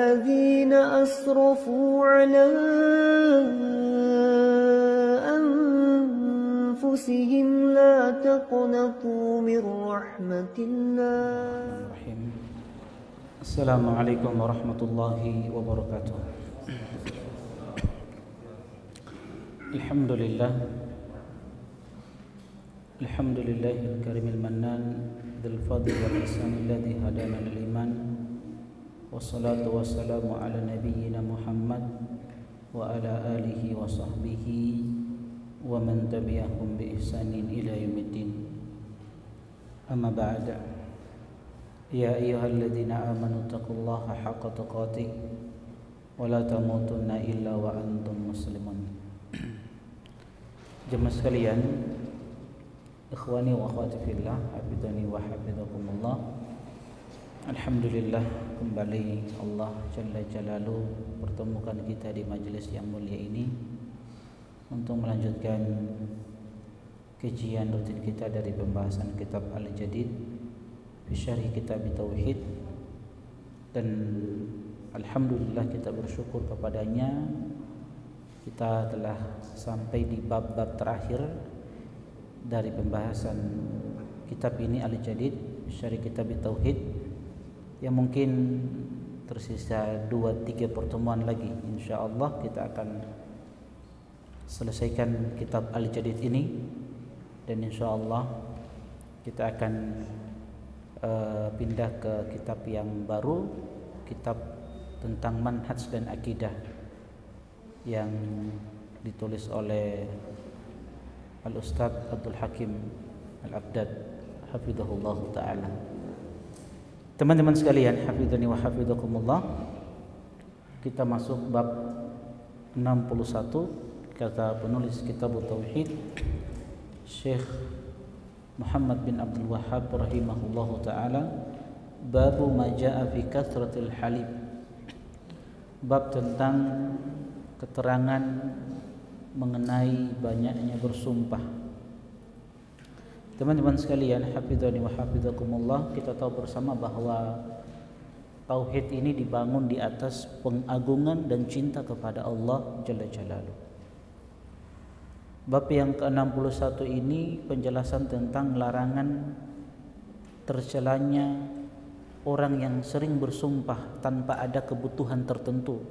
الذين أسرفوا على أنفسهم لا تقنطوا من رحمة الله. السلام عليكم ورحمة الله وبركاته. الحمد لله الكريم المنان ذي الفضل والإحسان الذي هدانا للإيمان والصلاة والسلام على نبينا محمد وعلى آله وصحبه ومن تبعهم بإحسان إلى يوم الدين. أما بعد، يا أيها الذين آمنوا اتقوا الله حق تقاته ولا تموتن إلا وأنتم مسلمون. Jemaah sekalian, ikhwani wa akhwati fillah, hafidhani wa hafidhakumullah. Alhamdulillah, kembali Allah Jalla Jalaluhu pertemukan kita di majelis yang mulia ini untuk melanjutkan kajian rutin kita dari pembahasan kitab Al-Jadid fi syarh kitab Tauhid. Dan alhamdulillah kita bersyukur kepadanya, kita telah sampai di bab-bab terakhir dari pembahasan kitab ini Al-Jadid syarih kitab Tauhid, yang mungkin tersisa 2-3 pertemuan lagi. Insyaallah kita akan selesaikan kitab Al-Jadid ini, dan insyaallah kita akan pindah ke kitab yang baru, kitab tentang manhaj dan akidah yang ditulis oleh Al-Ustadz Abdul Hakim Al-Abdad hafidhahullah ta'ala. Teman-teman sekalian, hafidhani wa hafidhakumullah, kita masuk bab 61. Kata penulis kitab Tauhid Syekh Muhammad bin Abdul Wahhab rahimahullah ta'ala, babu ma ja'a fi kathratil halib, bab tentang keterangan mengenai banyaknya bersumpah. Teman-teman sekalian, hafidhani wa hafidhakumullah, kita tahu bersama bahwa tauhid ini dibangun di atas pengagungan dan cinta kepada Allah Jalla Jalaluhu. Bab yang ke-61 ini penjelasan tentang larangan tercelanya orang yang sering bersumpah tanpa ada kebutuhan tertentu,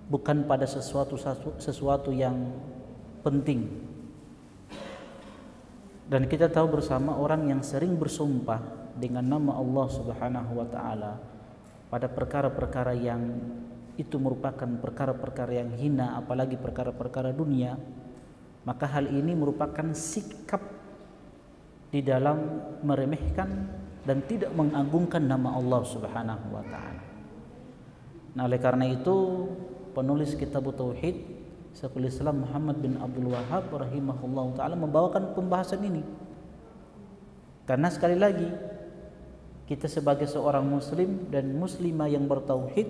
bukan pada sesuatu yang penting. Dan kita tahu bersama orang yang sering bersumpah dengan nama Allah Subhanahu wa taala pada perkara-perkara yang itu merupakan perkara-perkara yang hina, apalagi perkara-perkara dunia, maka hal ini merupakan sikap di dalam meremehkan dan tidak mengagungkan nama Allah Subhanahu wa taala. Nah, oleh karena itu penulis kitab Tauhid Syekhul Islam Muhammad bin Abdul Wahhab rahimahullah ta'ala membawakan pembahasan ini, karena sekali lagi kita sebagai seorang muslim dan muslimah yang bertauhid,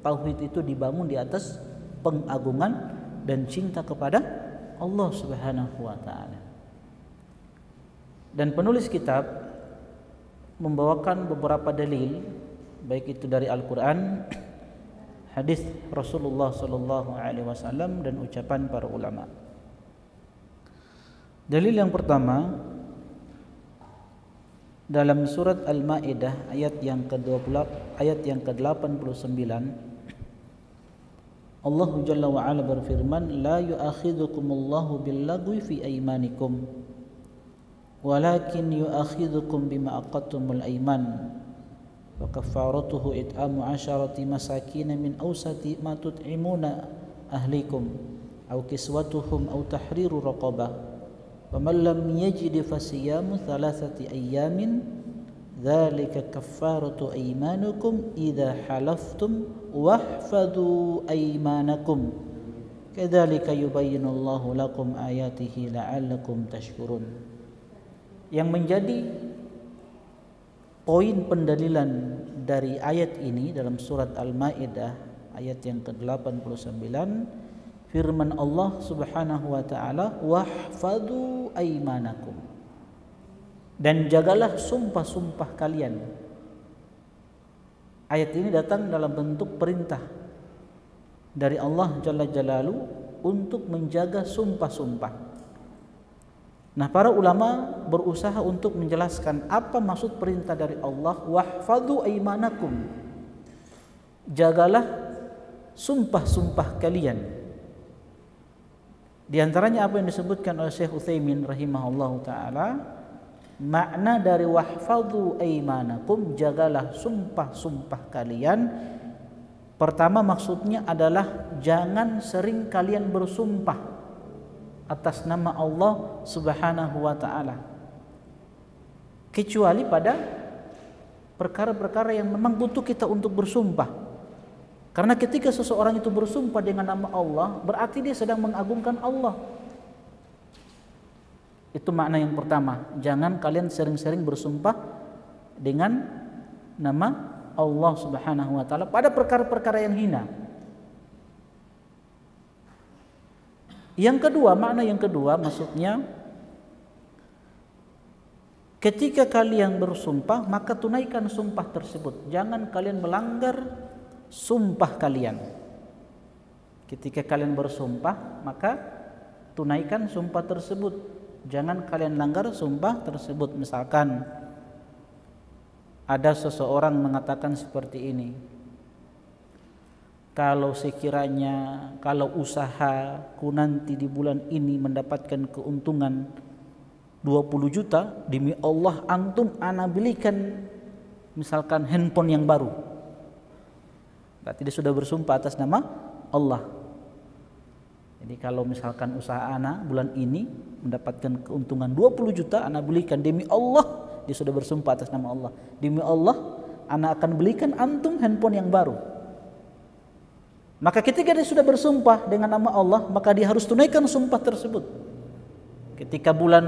tauhid itu dibangun di atas pengagungan dan cinta kepada Allah Subhanahu wa ta'ala. Dan penulis kitab membawakan beberapa dalil, baik itu dari Al-Quran, hadis Rasulullah sallallahu alaihi wasallam, dan ucapan para ulama. Dalil yang pertama dalam surat Al-Maidah ayat yang ke-89, Allah Jalla wa Ala berfirman, la yu'akhidhukumullahu billagwi fi aymanikum walakin yu'akhidhukum bima aqadtumul ayman wa kaffaratuhu it'amu 'asharati masakin min awsati ma tut'imuna ahlikum aw kiswatuhum aw tahriru raqabah faman lam yajid fasiyamu thalathati ayyamin dzalika kaffaratu aymanukum idza halaftum wahfadhu aymanakum kadzalika yubayyinullahu lakum ayatihi la'allakum tashkurun. Yang menjadi poin pendalilan dari ayat ini dalam surat Al-Maidah ayat yang ke-89, firman Allah Subhanahu wa taala, wahfadhu aymanakum, dan jagalah sumpah-sumpah kalian. Ayat ini datang dalam bentuk perintah dari Allah Jalla Jalaluhu untuk menjaga sumpah-sumpah. Nah, para ulama berusaha untuk menjelaskan apa maksud perintah dari Allah, wahfadhu aimanakum. Jagalah sumpah-sumpah kalian. Di antaranya apa yang disebutkan oleh Syekh Utsaimin rahimahullahu taala, makna dari wahfadhu aimanakum, jagalah sumpah-sumpah kalian. Pertama maksudnya adalah jangan sering kalian bersumpah atas nama Allah Subhanahu wa taala, kecuali pada perkara-perkara yang memang butuh kita untuk bersumpah. Karena ketika seseorang itu bersumpah dengan nama Allah, berarti dia sedang mengagungkan Allah. Itu makna yang pertama. Jangan kalian sering-sering bersumpah dengan nama Allah Subhanahu wa taala pada perkara-perkara yang hina. Yang kedua, makna yang kedua maksudnya, ketika kalian bersumpah maka tunaikan sumpah tersebut. Jangan kalian melanggar sumpah kalian. Ketika kalian bersumpah maka tunaikan sumpah tersebut. Jangan kalian langgar sumpah tersebut. Misalkan ada seseorang mengatakan seperti ini, kalau sekiranya kalau usahaku nanti di bulan ini mendapatkan keuntungan 20 juta, demi Allah antum ana belikan misalkan handphone yang baru. Berarti dia sudah bersumpah atas nama Allah. Jadi kalau misalkan usaha ana bulan ini mendapatkan keuntungan 20 juta, ana belikan demi Allah, dia sudah bersumpah atas nama Allah. Demi Allah, ana akan belikan antum handphone yang baru. Maka ketika dia sudah bersumpah dengan nama Allah, maka dia harus tunaikan sumpah tersebut. Ketika bulan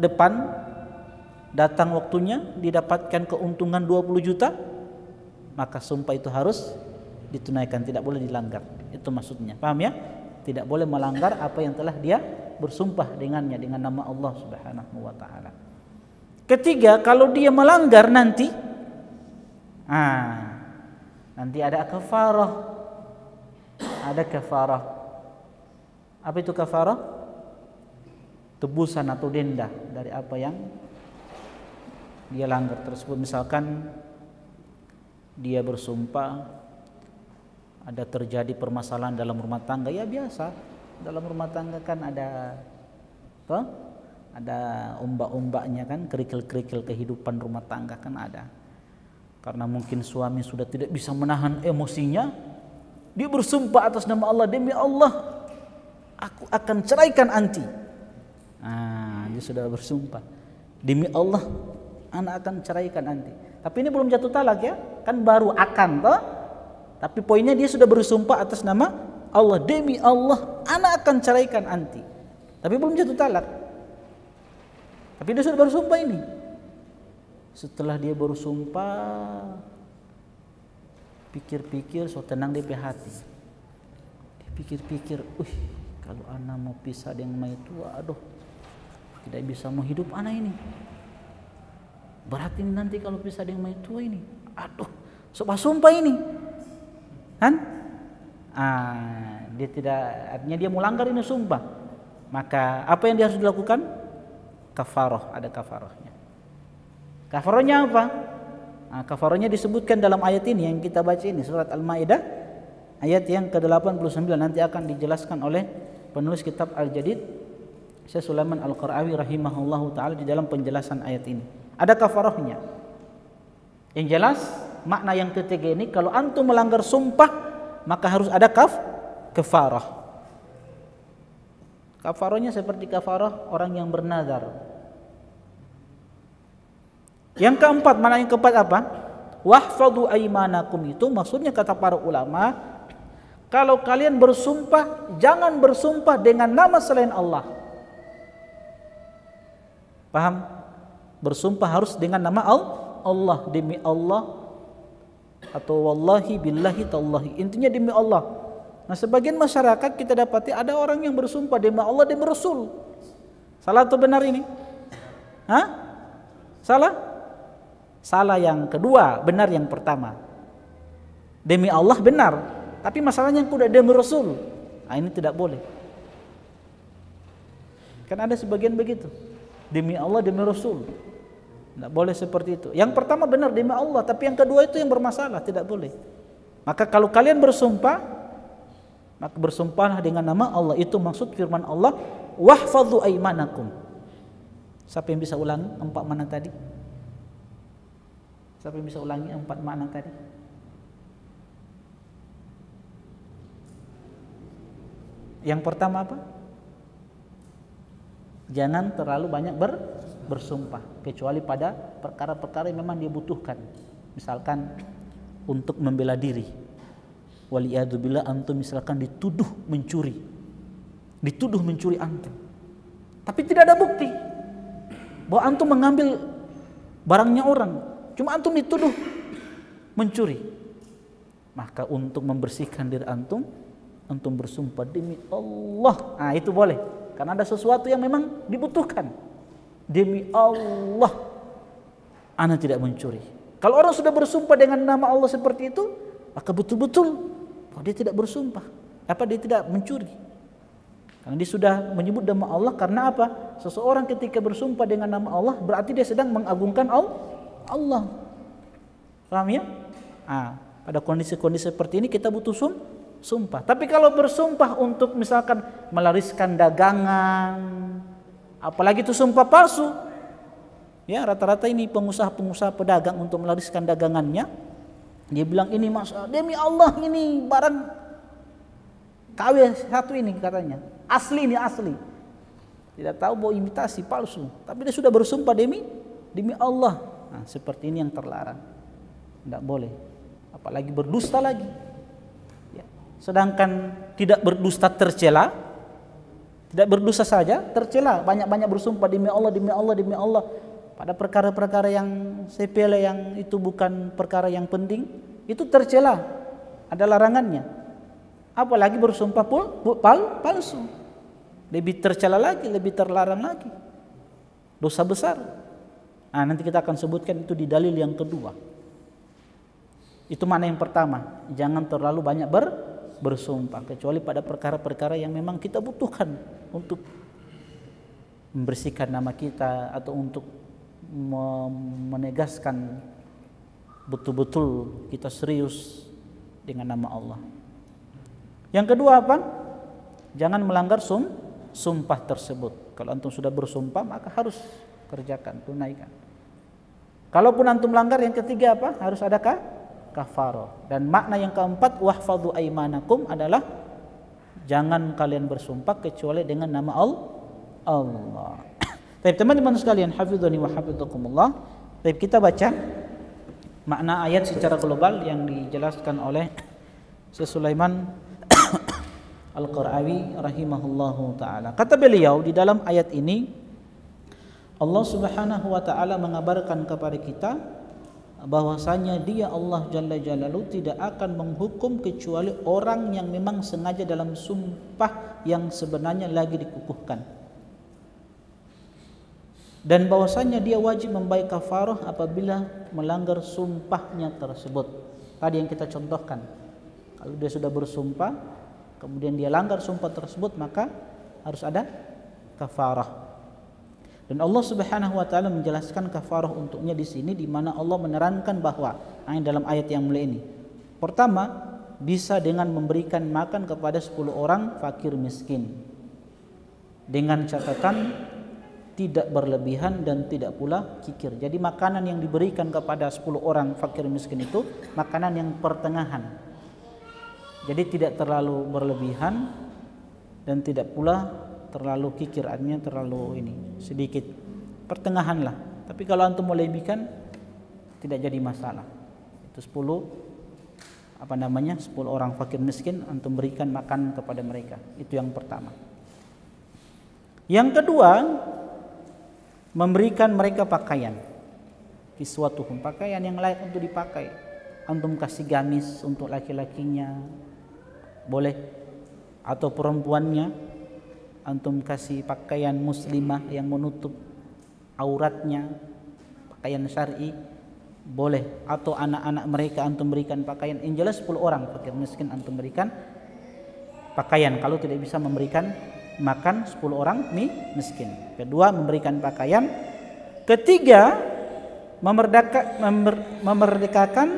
depan datang waktunya didapatkan keuntungan 20 juta, maka sumpah itu harus ditunaikan, tidak boleh dilanggar. Itu maksudnya. Paham ya? Tidak boleh melanggar apa yang telah dia bersumpah dengannya, dengan nama Allah Subhanahu wa taala. Ketiga, kalau dia melanggar nanti ada kafarah. Ada kafarah. Apa itu kafarah? Tebusan atau denda dari apa yang dia langgar tersebut. Misalkan dia bersumpah, ada terjadi permasalahan dalam rumah tangga, ya biasa. Dalam rumah tangga kan ada ombak-ombaknya kan, kerikil-kerikil kehidupan rumah tangga kan ada. Karena mungkin suami sudah tidak bisa menahan emosinya, dia bersumpah atas nama Allah, demi Allah aku akan ceraikan anti. Dia sudah bersumpah, demi Allah anak akan ceraikan anti. Tapi ini belum jatuh talak ya, kan baru akan toh. Tapi poinnya dia sudah bersumpah atas nama Allah, demi Allah anak akan ceraikan anti. Tapi belum jatuh talak. Tapi dia sudah bersumpah ini. Setelah dia bersumpah, pikir-pikir, so tenang di hati. Dia pikir-pikir, kalau anak mau pisah dengan mai tua, aduh, tidak bisa mau hidup anak ini. Berat ini nanti kalau pisah dengan mai tua ini, aduh, sumpah ini. Kan? Dia tidak, artinya dia melanggar ini sumpah. Maka apa yang dia harus dilakukan? Kafarah, ada kafarahnya. Kafarahnya apa? Kafarahnya disebutkan dalam ayat ini yang kita baca ini, surat Al-Maidah ayat yang ke-89. Nanti akan dijelaskan oleh penulis kitab Al-Jadid Syekh Sulaiman Al-Qarawi rahimahullahu taala di dalam penjelasan ayat ini. Ada kafarahnya. Yang jelas makna yang ketiga ini, kalau antum melanggar sumpah maka harus ada kafarah. Kafarahnya seperti kafarah orang yang bernazar. Yang keempat, makna yang keempat apa? Wahfadhu aimanakum, itu maksudnya kata para ulama, kalau kalian bersumpah jangan bersumpah dengan nama selain Allah. Paham? Bersumpah harus dengan nama Allah, demi Allah, atau wallahi billahi tallahi, intinya demi Allah. Nah, sebagian masyarakat kita dapati ada orang yang bersumpah demi Allah, demi Rasul. Salah atau benar ini? Salah? Salah yang kedua, benar yang pertama. Demi Allah benar, tapi masalahnya kuda demi Rasul. Nah, ini tidak boleh. Kan ada sebagian begitu. Demi Allah, demi Rasul. Tidak boleh seperti itu. Yang pertama benar demi Allah, tapi yang kedua itu yang bermasalah, tidak boleh. Maka kalau kalian bersumpah, maka bersumpahlah dengan nama Allah. Itu maksud firman Allah, wahfadzu aimanakum. Siapa yang bisa ulangi 4 makna tadi? Siapa yang bisa ulangi 4 makna tadi? Yang pertama apa? Jangan terlalu banyak bersumpah, kecuali pada perkara-perkara yang memang dia butuhkan. Misalkan untuk membela diri. Waliyadzubillah, antum misalkan dituduh mencuri. Dituduh mencuri antum. Tapi tidak ada bukti bahwa antum mengambil barangnya orang. Cuma antum dituduh mencuri. Maka untuk membersihkan diri antum bersumpah demi Allah. Nah, itu boleh. Karena ada sesuatu yang memang dibutuhkan. Demi Allah, ana tidak mencuri. Kalau orang sudah bersumpah dengan nama Allah seperti itu, maka betul-betul dia tidak bersumpah. Dia tidak mencuri. Karena dia sudah menyebut nama Allah. Karena apa? Seseorang ketika bersumpah dengan nama Allah, berarti dia sedang mengagungkan Allah. Paham ya? Pada kondisi-kondisi seperti ini kita butuh sumpah. Tapi kalau bersumpah untuk misalkan melariskan dagangan, apalagi itu sumpah palsu, ya rata-rata ini pengusaha-pengusaha pedagang untuk melariskan dagangannya, dia bilang ini mas, demi Allah ini barang KW 1 ini katanya, asli ini asli. Tidak tahu bahwa imitasi palsu, tapi dia sudah bersumpah demi Allah. Nah, seperti ini yang terlarang, tidak boleh. Apalagi berdusta lagi. Sedangkan tidak berdusta tercela, tidak berdosa saja tercela, banyak-banyak bersumpah demi Allah, demi Allah, demi Allah pada perkara-perkara yang sepele, yang itu bukan perkara yang penting, itu tercela, ada larangannya. Apalagi bersumpah palsu, lebih tercela lagi, lebih terlarang lagi, dosa besar. Nah, nanti kita akan sebutkan itu di dalil yang kedua. Itu makna yang pertama, jangan terlalu banyak bersumpah, kecuali pada perkara-perkara yang memang kita butuhkan untuk membersihkan nama kita atau untuk menegaskan betul-betul kita serius dengan nama Allah. Yang kedua apa? Jangan melanggar sumpah tersebut. Kalau antum sudah bersumpah, maka harus kerjakan, tunaikan. Kalaupun antum melanggar, yang ketiga apa? Harus ada kafarah. Dan makna yang keempat, wahfadzu aimanakum, adalah jangan kalian bersumpah kecuali dengan nama Allah. Baik teman-teman sekalian, hafizani wa hafizakumullah. Baik, kita baca makna ayat secara global yang dijelaskan oleh Syekh Sulaiman Al-Qarawi rahimahullahu taala. Kata beliau, di dalam ayat ini Allah Subhanahu wa taala mengabarkan kepada kita bahwasanya Dia Allah Jalla Jalaluhu tidak akan menghukum kecuali orang yang memang sengaja dalam sumpah yang sebenarnya lagi dikukuhkan, dan bahwasanya Dia wajib membayar kafarah apabila melanggar sumpahnya tersebut. Tadi yang kita contohkan, kalau dia sudah bersumpah kemudian dia langgar sumpah tersebut, maka harus ada kafarah. Dan Allah Subhanahu wa taala menjelaskan kafarah untuknya di sini, di mana Allah menerangkan bahwa dalam ayat yang mulia ini, pertama, bisa dengan memberikan makan kepada 10 orang fakir miskin, dengan catatan tidak berlebihan dan tidak pula kikir. Jadi makanan yang diberikan kepada 10 orang fakir miskin itu makanan yang pertengahan. Jadi tidak terlalu berlebihan dan tidak pula terlalu kikir, artinya terlalu sedikit, pertengahan lah. Tapi kalau antum mau lebihkan tidak jadi masalah. Itu 10 orang fakir miskin antum berikan makan kepada mereka. Itu yang pertama. Yang kedua, memberikan mereka pakaian, kiswatuhum, pakaian yang layak untuk dipakai. Antum kasih gamis untuk laki-lakinya boleh, atau perempuannya antum kasih pakaian muslimah yang menutup auratnya, pakaian syar'i, boleh, atau anak-anak mereka antum berikan pakaian. Yang jelas 10 orang fakir miskin antum berikan pakaian kalau tidak bisa memberikan makan 10 orang miskin. Kedua, memberikan pakaian. Ketiga, memerdekakan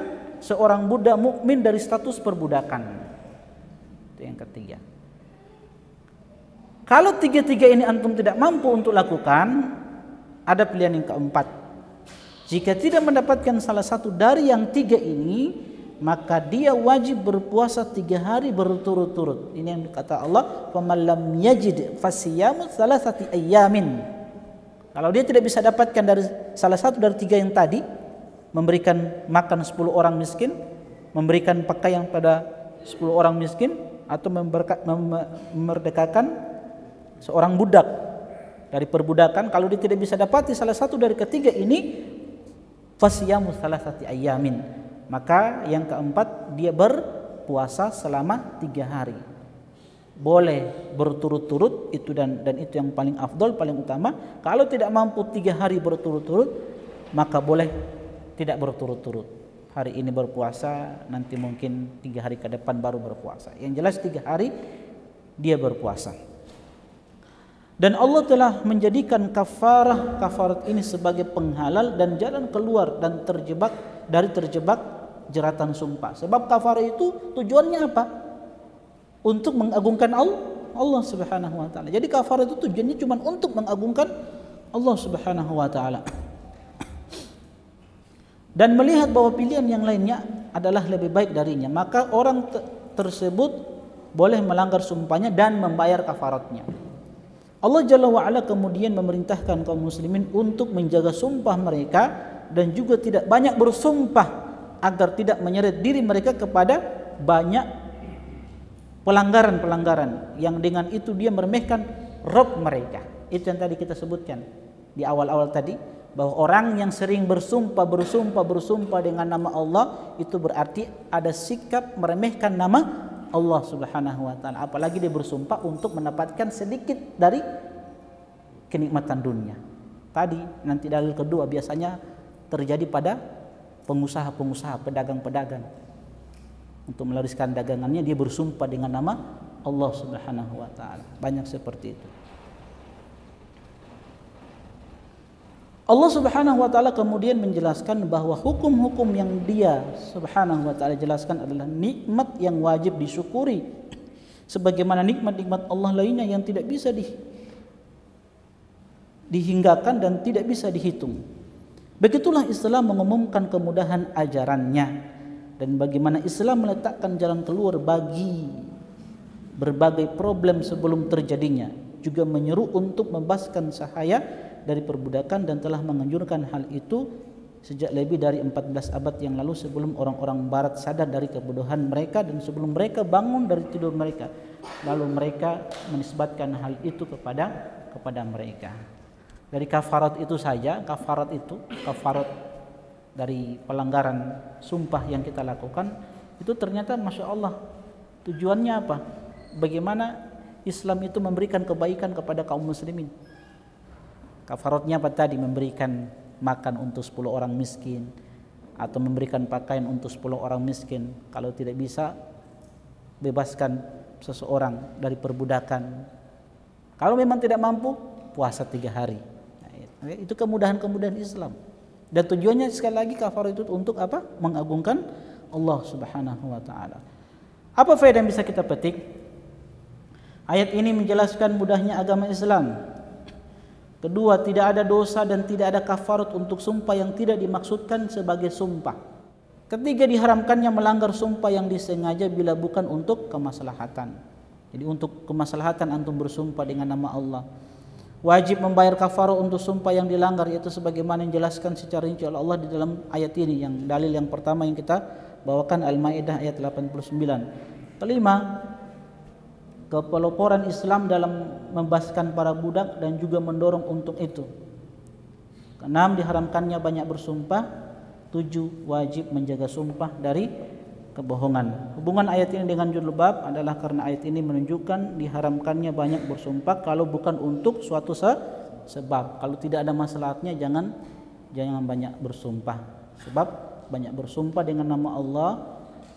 seorang budak mukmin dari status perbudakan. Itu yang ketiga. Kalau tiga-tiga ini antum tidak mampu untuk lakukan, ada pilihan yang keempat. Jika tidak mendapatkan salah satu dari yang tiga ini, maka dia wajib berpuasa 3 hari berturut-turut. Ini yang kata Allah, "Faman lam yajid fasiyamu thalathati ayyamin." Kalau dia tidak bisa dapatkan dari salah satu dari 3 yang tadi, memberikan makan 10 orang miskin, memberikan pakaian pada 10 orang miskin, atau memerdekakan seorang budak dari perbudakan, kalau dia tidak bisa dapati salah satu dari ketiga ini, fasiyamu thalathati ayyamin, maka yang keempat dia berpuasa selama 3 hari. Boleh berturut-turut itu dan itu yang paling afdol, paling utama. Kalau tidak mampu 3 hari berturut-turut, maka boleh tidak berturut-turut. Hari ini berpuasa, nanti mungkin 3 hari ke depan baru berpuasa. Yang jelas 3 hari dia berpuasa. Dan Allah telah menjadikan kafarat ini sebagai penghalal dan jalan keluar dan terjebak jeratan sumpah. Sebab kafarah itu tujuannya apa? Untuk mengagungkan Allah Subhanahu wa taala. Jadi kafarah itu tujuannya cuma untuk mengagungkan Allah Subhanahu wa taala. Dan melihat bahwa pilihan yang lainnya adalah lebih baik darinya, maka orang tersebut boleh melanggar sumpahnya dan membayar kafaratnya. Allah Jalla wa Ala kemudian memerintahkan kaum muslimin untuk menjaga sumpah mereka dan juga tidak banyak bersumpah agar tidak menyeret diri mereka kepada banyak pelanggaran-pelanggaran yang dengan itu dia meremehkan Rabb mereka. Itu yang tadi kita sebutkan di awal-awal tadi, bahwa orang yang sering bersumpah dengan nama Allah itu berarti ada sikap meremehkan nama Allah Subhanahu wa taala. Apalagi dia bersumpah untuk mendapatkan sedikit dari kenikmatan dunia. Tadi nanti dalil kedua biasanya terjadi pada pengusaha-pengusaha, pedagang-pedagang. Untuk melariskan dagangannya dia bersumpah dengan nama Allah Subhanahu wa taala. Banyak seperti itu. Allah Subhanahu wa taala kemudian menjelaskan bahwa hukum-hukum yang dia Subhanahu wa taala jelaskan adalah nikmat yang wajib disyukuri, sebagaimana nikmat-nikmat Allah lainnya yang tidak bisa dihinggakan dan tidak bisa dihitung. Begitulah Islam mengumumkan kemudahan ajarannya dan bagaimana Islam meletakkan jalan keluar bagi berbagai problem sebelum terjadinya, juga menyeru untuk membebaskan sahaya dari perbudakan dan telah menganjurkan hal itu sejak lebih dari 14 abad yang lalu, sebelum orang-orang barat sadar dari kebodohan mereka dan sebelum mereka bangun dari tidur mereka, lalu mereka menisbatkan hal itu kepada mereka. Dari kafarat itu saja, kafarat dari pelanggaran sumpah yang kita lakukan itu ternyata Masya Allah tujuannya apa? Bagaimana Islam itu memberikan kebaikan kepada kaum muslimin. Kafaratnya apa tadi? Memberikan makan untuk 10 orang miskin, atau memberikan pakaian untuk 10 orang miskin. Kalau tidak bisa, bebaskan seseorang dari perbudakan. Kalau memang tidak mampu, puasa 3 hari. Nah, itu kemudahan-kemudahan Islam. Dan tujuannya sekali lagi kafarat itu untuk apa? Mengagungkan Allah Subhanahu wa taala. Apa faedah yang bisa kita petik? Ayat ini menjelaskan mudahnya agama Islam. Kedua, tidak ada dosa dan tidak ada kafarat untuk sumpah yang tidak dimaksudkan sebagai sumpah. Ketiga, diharamkannya melanggar sumpah yang disengaja bila bukan untuk kemaslahatan. Jadi untuk kemaslahatan antum bersumpah dengan nama Allah. Wajib membayar kafarah untuk sumpah yang dilanggar, yaitu sebagaimana yang dijelaskan secara rinci oleh Allah di dalam ayat ini, yang dalil yang pertama yang kita bawakan Al-Maidah ayat 89. Kelima, kepeloporan Islam dalam membebaskan para budak dan juga mendorong untuk itu. Keenam, diharamkannya banyak bersumpah. 7, wajib menjaga sumpah dari kebohongan. Hubungan ayat ini dengan judul bab adalah karena ayat ini menunjukkan diharamkannya banyak bersumpah kalau bukan untuk suatu sebab. Kalau tidak ada maslahatnya jangan banyak bersumpah. Sebab banyak bersumpah dengan nama Allah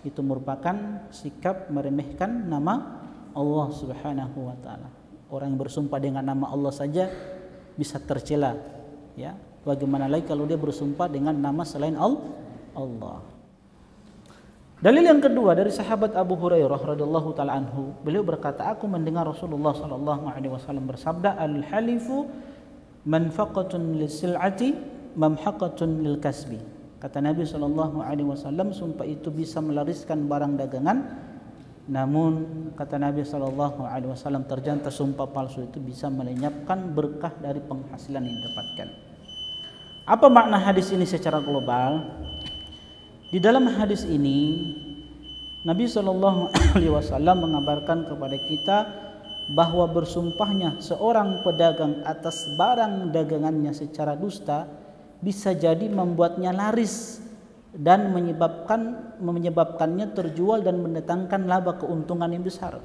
itu merupakan sikap meremehkan nama Allah Subhanahu wa taala. Orang yang bersumpah dengan nama Allah saja bisa tercela, ya. Bagaimana lagi kalau dia bersumpah dengan nama selain Allah. Dalil yang kedua dari sahabat Abu Hurairah radhiyallahu taala anhu, beliau berkata, aku mendengar Rasulullah sallallahu alaihi wasallam bersabda, al-halifu manfaqatun lis-sil'ati mamhaqatun lil-kasbi. Kata Nabi sallallahu alaihi wasallam, sumpah itu bisa melariskan barang dagangan, namun kata Nabi sallallahu alaihi wasallam, ternyata sumpah palsu itu bisa melenyapkan berkah dari penghasilan yang didapatkan. Apa makna hadis ini secara global? Di dalam hadis ini Nabi SAW mengabarkan kepada kita bahwa bersumpahnya seorang pedagang atas barang dagangannya secara dusta bisa jadi membuatnya laris dan menyebabkannya terjual dan mendatangkan laba keuntungan yang besar.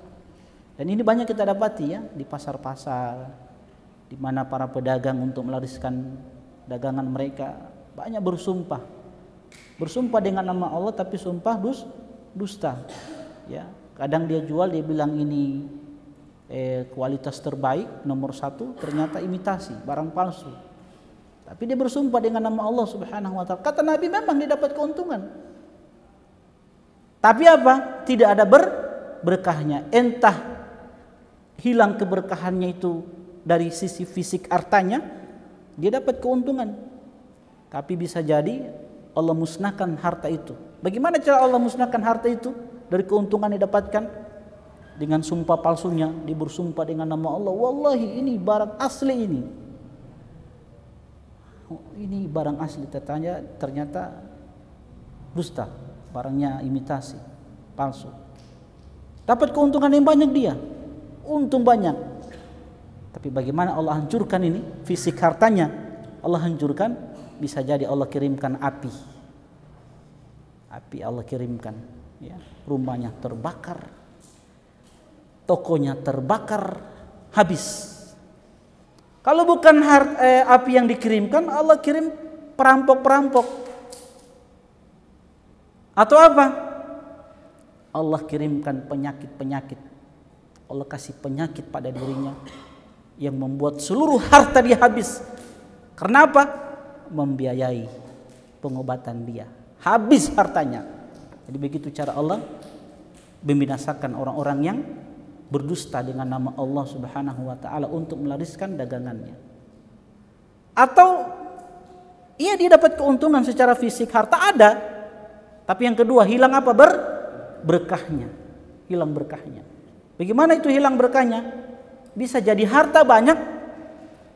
Dan ini banyak kita dapati ya di pasar-pasar, di mana para pedagang untuk melariskan dagangan mereka banyak bersumpah dengan nama Allah, tapi sumpah dusta. Ya, kadang dia jual, dia bilang ini kualitas terbaik nomor 1, ternyata imitasi, barang palsu. Tapi dia bersumpah dengan nama Allah Subhanahu wa taala. Kata Nabi memang dia dapat keuntungan. Tapi apa? Tidak ada berkahnya. Entah hilang keberkahannya itu dari sisi fisik hartanya, dia dapat keuntungan. Tapi bisa jadi Allah musnahkan harta itu. Bagaimana cara Allah musnahkan harta itu dari keuntungan yang didapatkan? Dengan sumpah palsunya, dia bersumpah dengan nama Allah, wallahi ini barang asli ini. Ini barang asli, ternyata dusta, barangnya imitasi, palsu. Dapat keuntungan yang banyak dia, untung banyak. Tapi bagaimana Allah hancurkan ini fisik hartanya? Allah hancurkan, bisa jadi Allah kirimkan api Allah kirimkan, ya, rumahnya terbakar, tokonya terbakar, habis. Kalau bukan api yang dikirimkan, Allah kirim perampok-perampok. Atau apa? Allah kirimkan penyakit-penyakit. Allah kasih penyakit pada dirinya yang membuat seluruh harta dia habis. Karena apa? Membiayai pengobatan dia. Habis hartanya. Jadi begitu cara Allah membinasakan orang-orang yang berdusta dengan nama Allah Subhanahu wa taala untuk melariskan dagangannya. Atau dia dapat keuntungan secara fisik, harta ada. Tapi yang kedua, hilang apa? Berkahnya. Hilang berkahnya. Bagaimana itu hilang berkahnya? Bisa jadi harta banyak,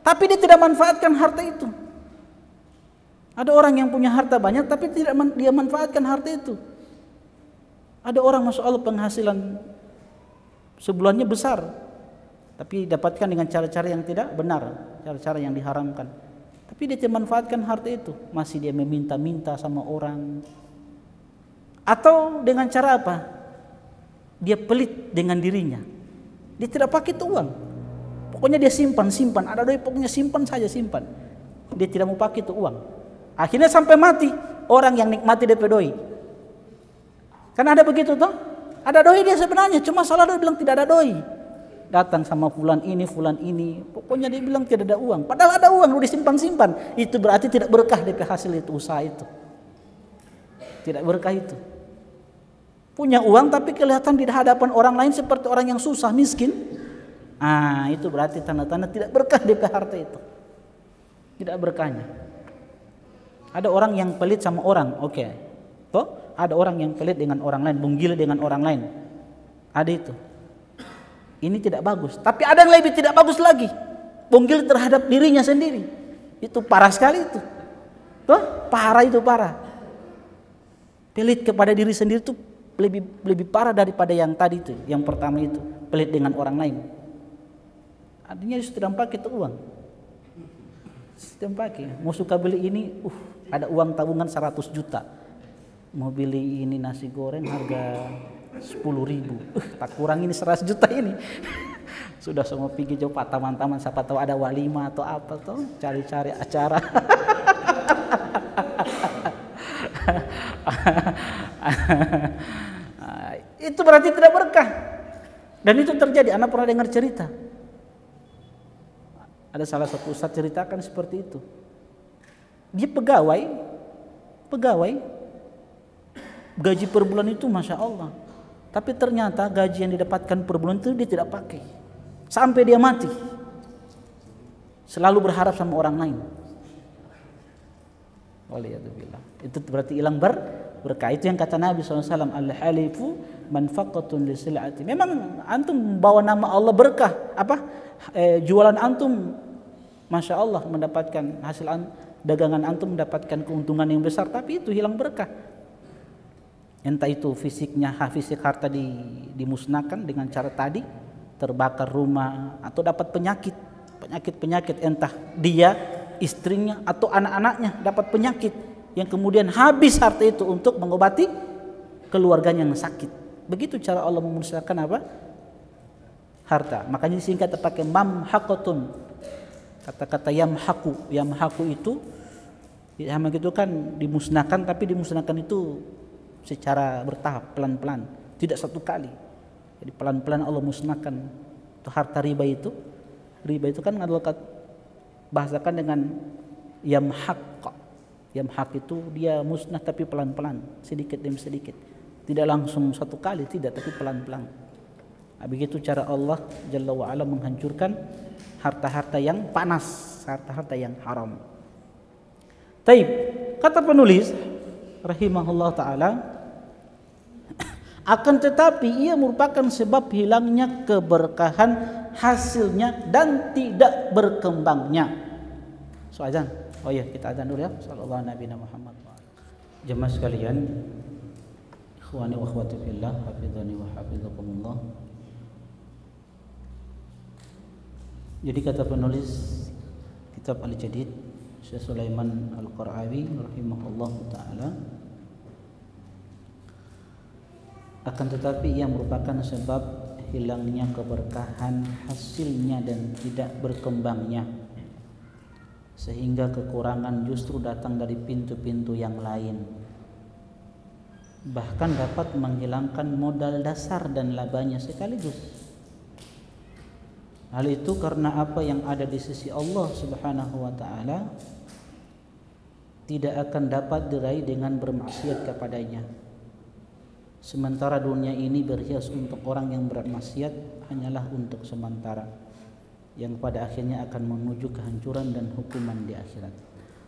tapi dia tidak manfaatkan harta itu. Ada orang yang punya harta banyak, tapi tidak dia manfaatkan harta itu. Ada orang, masya Allah, penghasilan sebulannya besar, tapi dapatkan dengan cara-cara yang tidak benar, cara-cara yang diharamkan. Tapi dia tidak manfaatkan harta itu, masih dia meminta-minta sama orang. Atau dengan cara apa? Dia pelit dengan dirinya. Dia tidak pakai itu uang. Pokoknya dia simpan. Ada doi, pokoknya simpan saja, simpan. Dia tidak mau pakai itu uang. Akhirnya sampai mati orang yang nikmati DP doi. Kan ada begitu toh? Ada doi dia sebenarnya, cuma salah doi bilang tidak ada doi. Datang sama fulan ini, pokoknya dia bilang tidak ada uang. Padahal ada uang, udah disimpan-simpan. Itu berarti tidak berkah DP hasil itu, usaha itu. Tidak berkah itu. Punya uang tapi kelihatan di hadapan orang lain seperti orang yang susah, miskin. Itu berarti tanda-tanda tidak berkah DP harta itu. Tidak berkahnya. Ada orang yang pelit sama orang, oke. Toh? Ada orang yang pelit dengan orang lain, bunggil dengan orang lain. Ada itu. Ini tidak bagus. Tapi ada yang lebih tidak bagus lagi. Bunggil terhadap dirinya sendiri. Itu parah sekali itu. Tuh, parah itu, parah. Pelit kepada diri sendiri itu lebih parah daripada yang tadi itu, yang pertama itu, pelit dengan orang lain. Artinya sudah pakai itu uang. Sudah pakai. Mau suka beli ini, ada uang tabungan 100 juta. Mau beli ini nasi goreng harga 10.000, tak kurang ini 100 juta ini. Sudah semua pergi jauh pak taman-taman, siapa tahu ada walimah atau apa tuh, cari-cari acara. berarti tidak berkah. Dan itu terjadi, anak pernah dengar cerita. Ada salah satu ustaz ceritakan seperti itu. Dia pegawai, gaji per bulan itu Masya Allah. Tapi ternyata gaji yang didapatkan per bulan itu dia tidak pakai. Sampai dia mati. Selalu berharap sama orang lain. Waliyadzubillah. Itu berarti hilang berkah. Itu yang kata Nabi SAW, al-halifu manfaqatun li sil'ati. Memang antum bawa nama Allah berkah. Jualan antum Masya Allah mendapatkan hasil dagangan antum mendapatkan keuntungan yang besar, tapi itu hilang berkah. Entah itu fisik harta dimusnahkan dengan cara tadi, terbakar rumah, atau dapat penyakit, entah dia, istrinya, atau anak-anaknya dapat penyakit yang kemudian habis harta itu untuk mengobati keluarganya yang sakit. Begitu cara Allah memusnahkan harta. Makanya disingkat pakai mamhaqatun. Kata-kata yamhaku itu kan dimusnahkan, tapi dimusnahkan itu secara bertahap, pelan-pelan, tidak satu kali. Jadi pelan-pelan Allah musnahkan itu harta riba itu. Riba itu kan adalah bahasakan dengan yamhaq. Yamhaq itu dia musnah tapi pelan-pelan, sedikit demi sedikit. Tidak langsung satu kali, tidak, tapi pelan-pelan. Nah, begitu cara Allah Jalla wa'ala menghancurkan harta-harta yang panas, harta-harta yang haram. Taib, kata penulis rahimahullah ta'ala, akan tetapi ia merupakan sebab hilangnya keberkahan hasilnya dan tidak berkembangnya. So azan. Oh iya, kita azan dulu ya. Sallallahu Nabi Muhammad. Jemaah sekalian, ikhwani wa akhwati fillah, hafizani wa hafizakumullah. Jadi kata penulis kitab Al-Jadid, Syekh Sulaiman Al-Qarawi rahimahullah ta'ala, akan tetapi ia merupakan sebab hilangnya keberkahan hasilnya dan tidak berkembangnya, sehingga kekurangan justru datang dari pintu-pintu yang lain, bahkan dapat menghilangkan modal dasar dan labanya sekaligus. Hal itu karena apa yang ada di sisi Allah Subhanahu wa ta'ala tidak akan dapat diraih dengan bermaksiat kepadanya. Sementara dunia ini berhias untuk orang yang bermaksiat hanyalah untuk sementara, yang pada akhirnya akan menuju kehancuran dan hukuman di akhirat.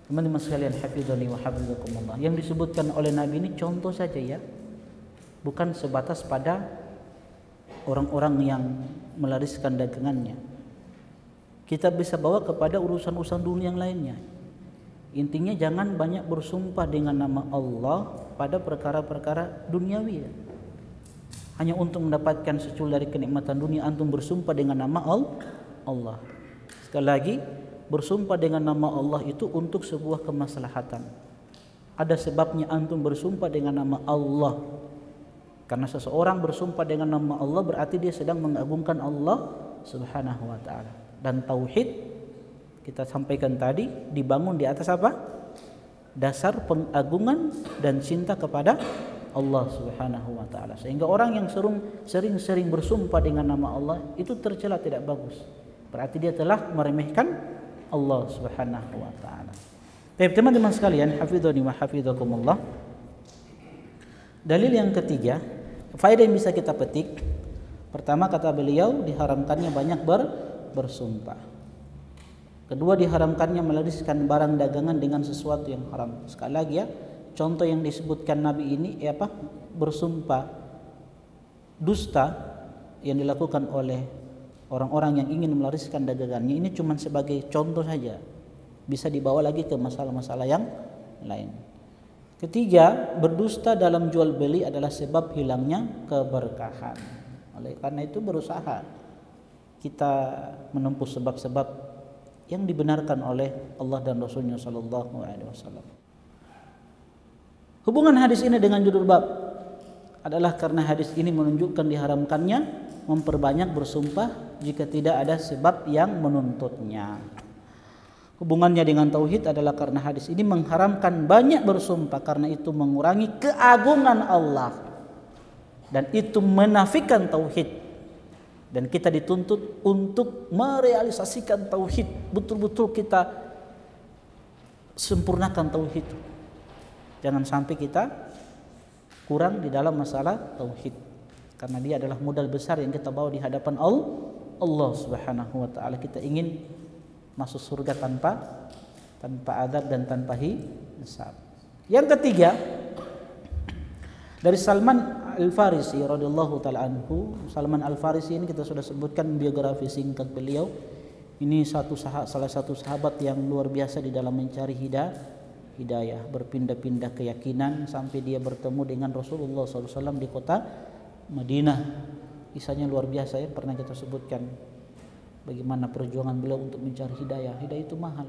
Teman-teman sekalian, hafizani wa hafizakumullah, yang disebutkan oleh Nabi ini contoh saja ya, bukan sebatas pada orang-orang yang melariskan dagangannya. Kita bisa bawa kepada urusan-urusan dunia yang lainnya. Intinya jangan banyak bersumpah dengan nama Allah pada perkara-perkara duniawi ya. Hanya untuk mendapatkan secul dari kenikmatan dunia antum bersumpah dengan nama Allah. Sekali lagi, bersumpah dengan nama Allah itu untuk sebuah kemaslahatan. Ada sebabnya antum bersumpah dengan nama Allah. Karena seseorang bersumpah dengan nama Allah berarti dia sedang mengagungkan Allah Subhanahu wa ta'ala. Dan tauhid kita sampaikan tadi dibangun di atas apa? Dasar pengagungan dan cinta kepada Allah Subhanahu wa ta'ala. Sehingga orang yang sering-sering bersumpah dengan nama Allah itu tercela, tidak bagus. Berarti dia telah meremehkan Allah Subhanahu wa ta'ala. Baik, teman-teman sekalian, hafizani wa hafizakumullah. Dalil yang ketiga, faedah yang bisa kita petik. Pertama, kata beliau, diharamkannya banyak bersumpah. Kedua, diharamkannya melariskan barang dagangan dengan sesuatu yang haram. Sekali lagi ya, contoh yang disebutkan Nabi ini bersumpah dusta yang dilakukan oleh orang-orang yang ingin melariskan dagangannya. Ini cuma sebagai contoh saja. Bisa dibawa lagi ke masalah-masalah yang lain. Ketiga, berdusta dalam jual beli adalah sebab hilangnya keberkahan. Oleh karena itu berusaha kita menempuh sebab-sebab yang dibenarkan oleh Allah dan Rasulnya Sallallahu Alaihi Wasallam. Hubungan hadis ini dengan judul bab adalah karena hadis ini menunjukkan diharamkannya memperbanyak bersumpah jika tidak ada sebab yang menuntutnya. Hubungannya dengan tauhid adalah karena hadis ini mengharamkan banyak bersumpah, karena itu mengurangi keagungan Allah. dan itu menafikan tauhid, dan kita dituntut untuk merealisasikan tauhid, betul-betul kita sempurnakan tauhid. Jangan sampai kita kurang di dalam masalah tauhid, karena dia adalah modal besar yang kita bawa di hadapan Allah Subhanahu wa taala. Kita ingin masuk surga tanpa azab dan tanpa hisab. Yang ketiga, dari Salman Al-Farisi radhiyallahu taala anhu. Salman Al-Farisi ini kita sudah sebutkan biografi singkat beliau. Ini salah satu sahabat yang luar biasa di dalam mencari hidayah, berpindah-pindah keyakinan sampai dia bertemu dengan Rasulullah SAW di kota Madinah. Kisahnya luar biasa ya, pernah kita sebutkan bagaimana perjuangan beliau untuk mencari hidayah. Hidayah itu mahal.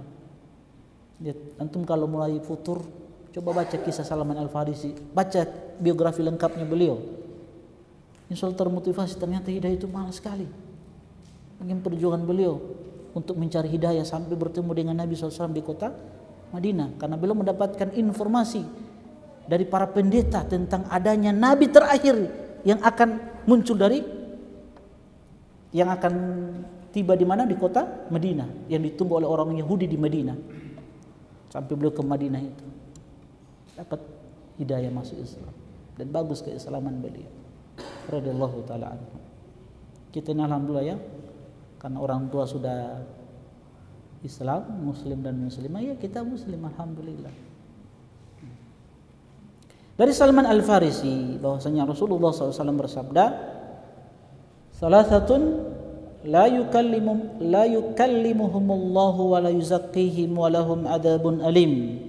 Antum kalau mulai futur, coba baca kisah Salman Al-Farisi, baca biografi lengkapnya beliau. Insya Allah termotivasi, ternyata hidayah itu mahal sekali. Bagaimana perjuangan beliau untuk mencari hidayah sampai bertemu dengan Nabi SAW di kota Madinah, karena beliau mendapatkan informasi dari para pendeta tentang adanya Nabi terakhir yang akan muncul yang akan tiba di mana, di kota Madinah, yang ditunggu oleh orang Yahudi di Madinah. Sampai beliau ke Madinah itu dapat hidayah masuk Islam, dan bagus keislaman beliau radhiyallahu taala anhu. Kita ini alhamdulillah ya, karena orang tua sudah Islam, muslim dan muslimah, ya kita muslim alhamdulillah. Dari Salman Al-Farisi bahwasanya Rasulullah SAW bersabda, salasatun la yukallimuhumullahu wa la yuzakkihim wa lahum adabun alim.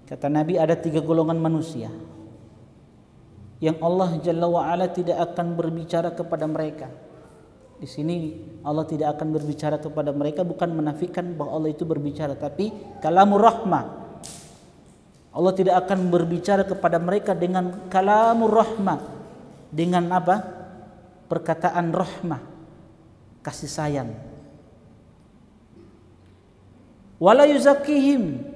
Kata Nabi, ada 3 golongan manusia yang Allah Jalla wa Ala tidak akan berbicara kepada mereka. Di sini Allah tidak akan berbicara kepada mereka bukan menafikan bahwa Allah itu berbicara, tapi kalamur rahmah. Allah tidak akan berbicara kepada mereka dengan kalamur rahmah, dengan apa? Perkataan rahmah, kasih sayang. Wala yuzakkihim,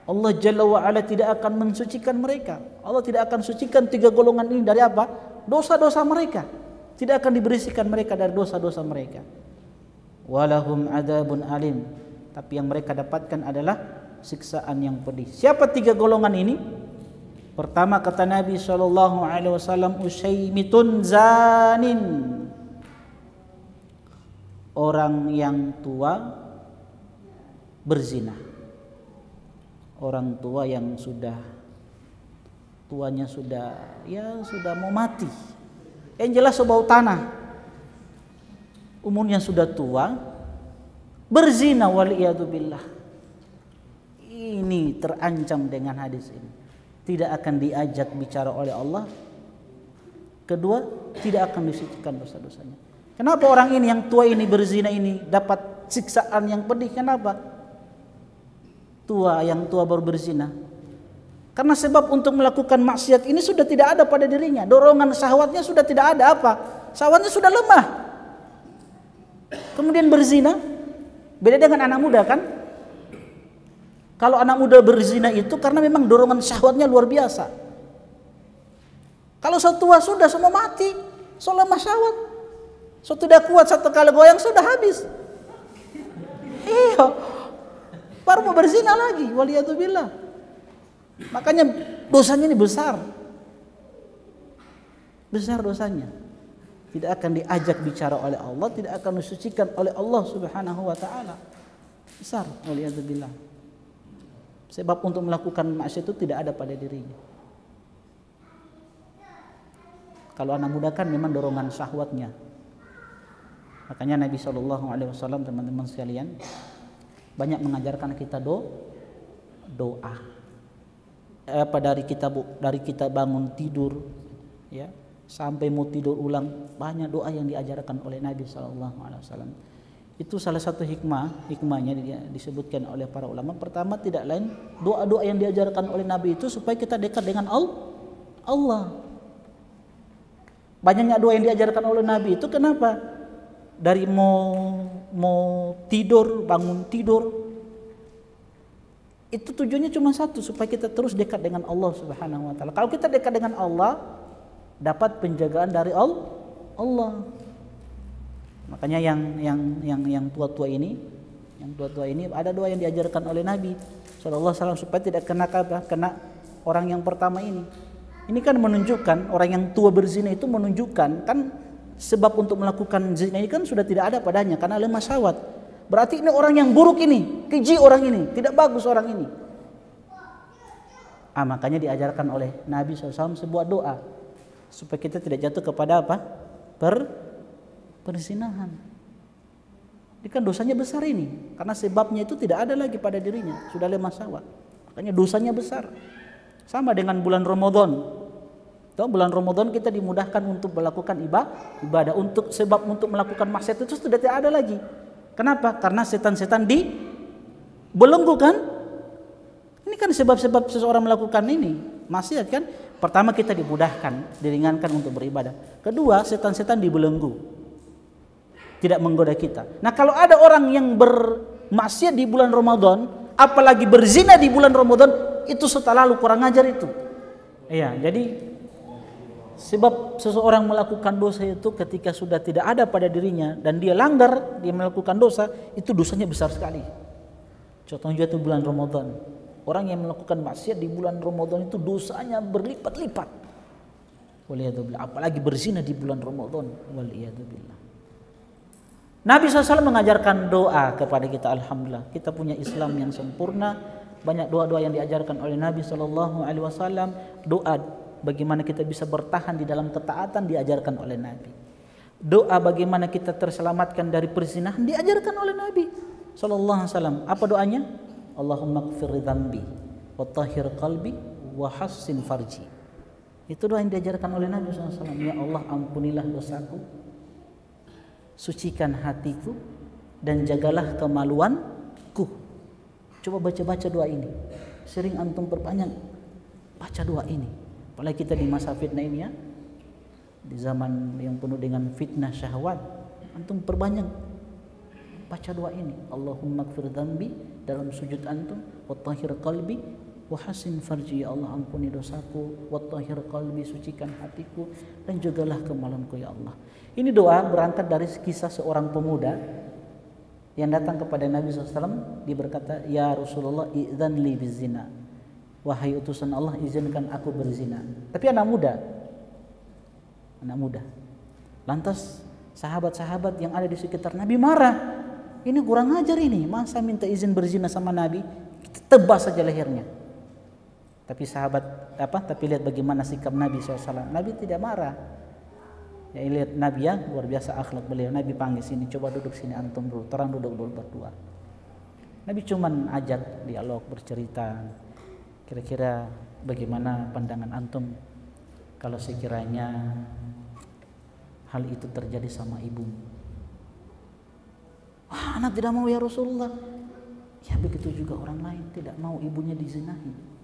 Allah Jalla wa Ala tidak akan mensucikan mereka. Allah tidak akan sucikan 3 golongan ini dari apa? Dosa-dosa mereka. Tidak akan dibersihkan mereka dari dosa-dosa mereka. Walahum adzabun alim, tapi yang mereka dapatkan adalah siksaan yang pedih. Siapa 3 golongan ini? Pertama kata Nabi SAW, usyaimitun zanin, orang yang tua berzina. Orang tua yang tuanya sudah mau mati. Yang jelas bau tanah, umurnya sudah tua, berzina, waliyadzubillah. Ini terancam dengan hadis ini. Tidak akan diajak bicara oleh Allah. Kedua, tidak akan disucikan dosa-dosanya. Kenapa orang ini yang tua ini berzina ini dapat siksaan yang pedih? Kenapa? Yang tua baru berzina. Karena sebab untuk melakukan maksiat ini sudah tidak ada pada dirinya. Dorongan syahwatnya sudah tidak ada apa? Syahwatnya sudah lemah. Kemudian berzina. Beda dengan anak muda kan? Kalau anak muda berzina itu karena memang dorongan syahwatnya luar biasa. Kalau tua sudah semua mati, so lemah syahwat. So tidak kuat, satu kali goyang sudah habis. Iya. Baru mau berzina lagi, waliyadzubillah. Makanya dosanya ini besar. Besar dosanya. Tidak akan diajak bicara oleh Allah, tidak akan disucikan oleh Allah Subhanahu wa taala. Besar, waliyadzubillah. Sebab untuk melakukan maksiat itu tidak ada pada dirinya. Kalau anak muda kan memang dorongan syahwatnya. Makanya Nabi SAW, teman-teman sekalian, banyak mengajarkan kita doa. Dari kita bangun tidur, ya, sampai mau tidur ulang, banyak doa yang diajarkan oleh Nabi SAW. Itu salah satu hikmahnya disebutkan oleh para ulama. Pertama, tidak lain doa-doa yang diajarkan oleh Nabi itu supaya kita dekat dengan Allah. Banyaknya doa yang diajarkan oleh Nabi itu kenapa? Dari mau tidur, bangun tidur, itu tujuannya cuma satu, supaya kita terus dekat dengan Allah Subhanahu wa taala. Kalau kita dekat dengan Allah, dapat penjagaan dari Allah. Makanya yang tua-tua ini, ada doa yang diajarkan oleh Nabi sallallahu alaihi wasallam supaya tidak kena orang yang pertama ini. Ini kan menunjukkan orang yang tua berzina itu menunjukkan kan sebab untuk melakukan zina ini kan sudah tidak ada padanya karena lemah syahwat. Berarti ini orang yang buruk ini, keji orang ini, tidak bagus orang ini. Makanya diajarkan oleh Nabi SAW sebuah doa supaya kita tidak jatuh kepada apa? Perzinahan. Ini kan dosanya besar ini karena sebabnya itu tidak ada lagi pada dirinya, sudah lemah syahwat. Makanya dosanya besar. Sama dengan bulan Ramadan. Tahu bulan Ramadan kita dimudahkan untuk melakukan ibadah untuk melakukan maksiat itu sudah tidak ada lagi. Kenapa? Karena setan-setan dibelenggu kan? Ini kan sebab-sebab seseorang melakukan ini maksiat kan? Pertama kita dimudahkan, diringankan untuk beribadah. Kedua, setan-setan dibelenggu. Tidak menggoda kita. Nah, kalau ada orang yang bermaksiat di bulan Ramadan, apalagi berzina di bulan Ramadan, itu sudah lalu kurang ajar itu. Iya, jadi sebab seseorang melakukan dosa itu ketika sudah tidak ada pada dirinya dan dia langgar, dia melakukan dosa, itu dosanya besar sekali. Contohnya itu bulan Ramadan. Orang yang melakukan maksiat di bulan Ramadan itu dosanya berlipat-lipat. Waliyadzubillah, apalagi berzina di bulan Ramadan. Waliyadzubillah. Nabi SAW mengajarkan doa kepada kita. Alhamdulillah, kita punya Islam yang sempurna. Banyak doa-doa yang diajarkan oleh Nabi SAW. Doa bagaimana kita bisa bertahan di dalam ketaatan diajarkan oleh Nabi. Doa bagaimana kita terselamatkan dari perzinahan diajarkan oleh Nabi SAW. Apa doanya? Allahumma ighfir dzambi wa tahhir qalbi wa hassin farji. Itu doa yang diajarkan oleh Nabi SAW. Ya Allah, ampunilah dosaku, sucikan hatiku, dan jagalah kemaluanku. Coba baca-baca doa ini. Sering antum perpanjang baca doa ini. Apalagi kita di masa fitnah ini ya. Di zaman yang penuh dengan fitnah syahwat, antum perbanyak baca doa ini. Allahumma ighfir dzambi dalam sujud antum, wa tahhir qalbi wa hassin farji. Ya Allah, ampuni dosaku, wa tahhir qalbi, sucikan hatiku, dan jagalah kemaluanku ya Allah. Ini doa berangkat dari kisah seorang pemuda yang datang kepada Nabi SAW. Dia berkata, ya Rasulullah, idzan li bizina. Wahai utusan Allah, izinkan aku berzina. Tapi anak muda. Lantas sahabat-sahabat yang ada di sekitar Nabi marah. Ini kurang ajar ini, masa minta izin berzina sama Nabi? Kita tebas saja lehernya. Tapi lihat bagaimana sikap Nabi SAW. Nabi tidak marah. Ya, lihat Nabi ya, luar biasa akhlak beliau. Nabi panggil sini, coba duduk sini antum dulu, terang duduk dulu berdua. Nabi cuman ajak dialog, bercerita. Kira-kira bagaimana pandangan antum kalau sekiranya hal itu terjadi sama ibu? Wah, anak tidak mau ya Rasulullah. Ya begitu juga orang lain tidak mau ibunya dizinahi.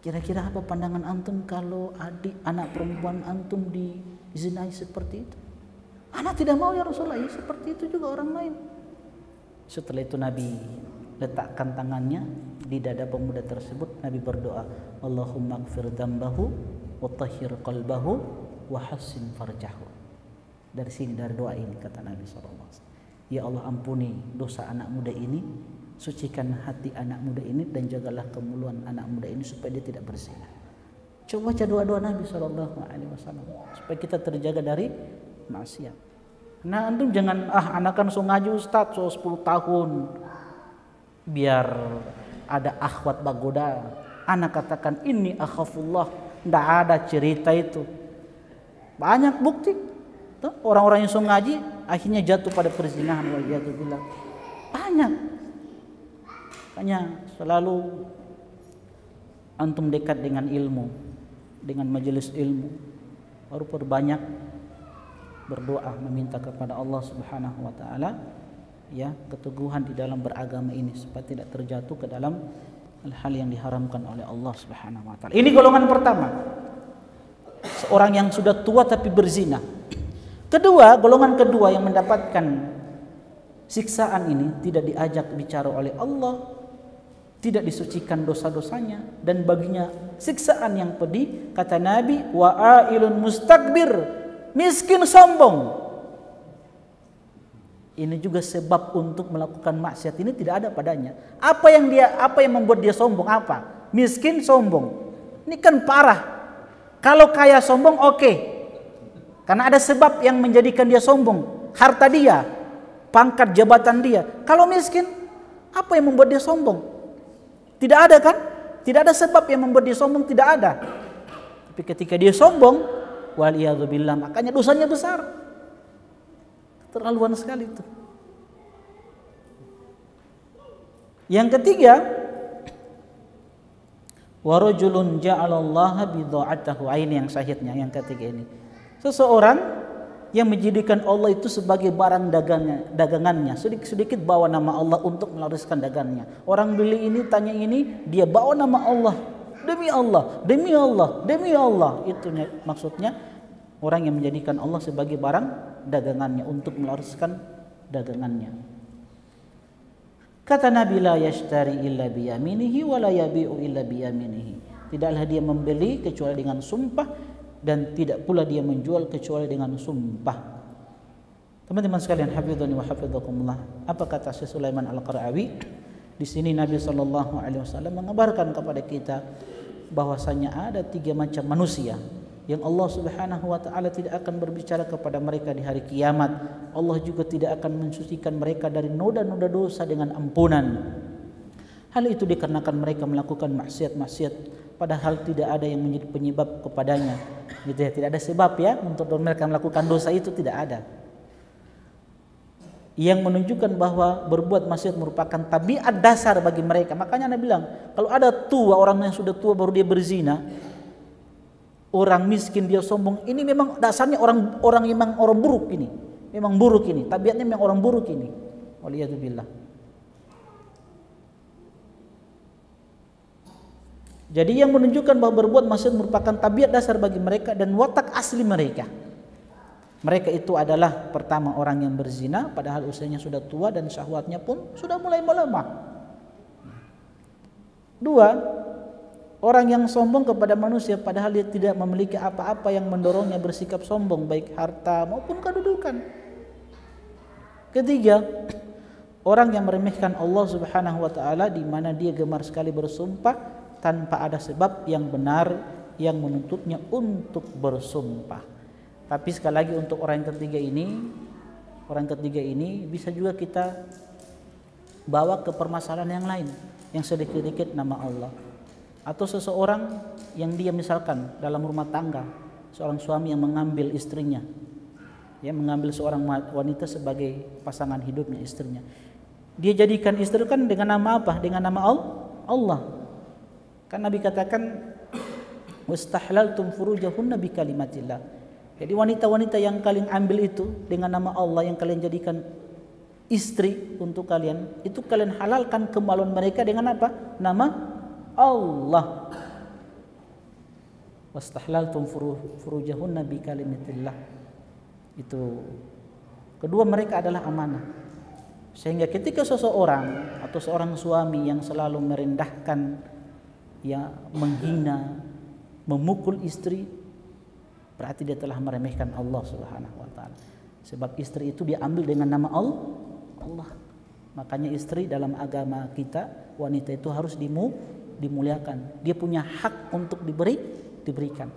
Kira-kira apa pandangan antum kalau anak perempuan antum dizinahi seperti itu? Anak tidak mau ya Rasulullah. Ya seperti itu juga orang lain. Setelah itu Nabi letakkan tangannya di dada pemuda tersebut. Nabi berdoa, Allahumma ighfir dzambahu wa tahhir qalbahu wa hassin farjahu. Dari sini, dari doa ini kata Nabi SAW, ya Allah, ampuni dosa anak muda ini, sucikan hati anak muda ini, dan jagalah kemaluan anak muda ini supaya dia tidak berzina. Coba baca doa-doa Nabi SAW supaya kita terjaga dari maksiat. Nah antum jangan anak kan so ngaji Ustaz so 10 tahun biar ada akhwat bagoda. Anak katakan ini akhafullah, tidak ada cerita itu. Banyak bukti. Orang-orang yang so ngaji akhirnya jatuh pada perzinahan. Waliyadzubillah. Banyak. Makanya selalu antum dekat dengan ilmu, dengan majelis ilmu, baru perbanyak berdoa meminta kepada Allah Subhanahu wa taala ya keteguhan di dalam beragama ini supaya tidak terjatuh ke dalam hal-hal yang diharamkan oleh Allah Subhanahu wa taala. Ini golongan pertama. Seorang yang sudah tua tapi berzina. Kedua, golongan kedua yang mendapatkan siksaan ini tidak diajak bicara oleh Allah, tidak disucikan dosa-dosanya, dan baginya siksaan yang pedih. Kata Nabi, wa'ailun mustakbir, miskin sombong. Ini juga sebab untuk melakukan maksiat ini tidak ada padanya. Apa yang membuat dia sombong? Apa? Miskin sombong. Ini kan parah. Kalau kaya sombong oke. Karena ada sebab yang menjadikan dia sombong. Harta dia, pangkat jabatan dia. Kalau miskin, apa yang membuat dia sombong? Tidak ada kan? Tidak ada sebab yang membuat dia sombong, tidak ada. Tapi ketika dia sombong, waliyadzubillah, makanya dosanya besar. Terlaluan sekali itu. Yang ketiga, warajulun ja'alallaha bidha'atahu. Ini yang syahidnya, yang ketiga ini. Seseorang yang menjadikan Allah itu sebagai barang dagangannya, sedikit-sedikit bawa nama Allah untuk melariskan dagangnya. Orang beli ini, tanya ini, dia bawa nama Allah. Demi Allah, demi Allah, demi Allah. Itu maksudnya orang yang menjadikan Allah sebagai barang dagangannya untuk melariskan dagangannya. Kata Nabi, la yashtari illa biyaminihi wa la yabi'u illa biyaminihi. Tidaklah dia membeli kecuali dengan sumpah, dan tidak pula dia menjual kecuali dengan sumpah. Teman-teman sekalian, hafizani wa hafizakumullah. Apa kata Syekh Sulaiman Al-Qara'awi? Di sini Nabi sallallahu alaihi wasallam mengabarkan kepada kita bahwasanya ada 3 macam manusia yang Allah Subhanahu wa taala tidak akan berbicara kepada mereka di hari kiamat. Allah juga tidak akan mensucikan mereka dari noda-noda dosa dengan ampunan. Hal itu dikarenakan mereka melakukan maksiat-maksiat padahal tidak ada yang menjadi penyebab kepadanya. Gitu ya, tidak ada sebab ya untuk mereka melakukan dosa itu, tidak ada. Yang menunjukkan bahwa berbuat maksiat merupakan tabiat dasar bagi mereka. Makanya Anda bilang, kalau ada tua, orang yang sudah tua baru dia berzina, orang miskin dia sombong, ini memang dasarnya orang buruk ini. Memang buruk ini, tabiatnya memang orang buruk ini. Waliyadzubillah. Jadi yang menunjukkan bahwa berbuat maksiat merupakan tabiat dasar bagi mereka dan watak asli mereka. Mereka itu adalah pertama orang yang berzina padahal usianya sudah tua dan syahwatnya pun sudah mulai melemah. 2, orang yang sombong kepada manusia padahal dia tidak memiliki apa-apa yang mendorongnya bersikap sombong, baik harta maupun kedudukan. 3, orang yang meremehkan Allah Subhanahu wa taala di mana dia gemar sekali bersumpah tanpa ada sebab yang benar yang menuntutnya untuk bersumpah. Tapi sekali lagi untuk orang ketiga ini bisa juga kita bawa ke permasalahan yang lain, yang sedikit-sedikit nama Allah. Atau seseorang yang dia misalkan dalam rumah tangga, seorang suami yang mengambil istrinya, ya, mengambil seorang wanita sebagai pasangan hidupnya, istrinya. Dia jadikan istri kan dengan nama apa? Dengan nama Allah. Kan Nabi katakan wastahlaltum furujahunna bi kalimatillah. Jadi wanita-wanita yang kalian ambil itu dengan nama Allah, yang kalian jadikan istri untuk kalian, itu kalian halalkan kemaluan mereka dengan apa? Nama Allah. Wastahlaltum furujahunna bi kalimatillah. Itu kedua, mereka adalah amanah. Sehingga ketika seseorang atau seorang suami yang selalu merendahkan, ya, menghina, memukul istri, berarti dia telah meremehkan Allah Subhanahu wa taala. Sebab istri itu dia ambil dengan nama Allah. Makanya istri dalam agama kita, wanita itu harus dimuliakan. Dia punya hak untuk diberikan.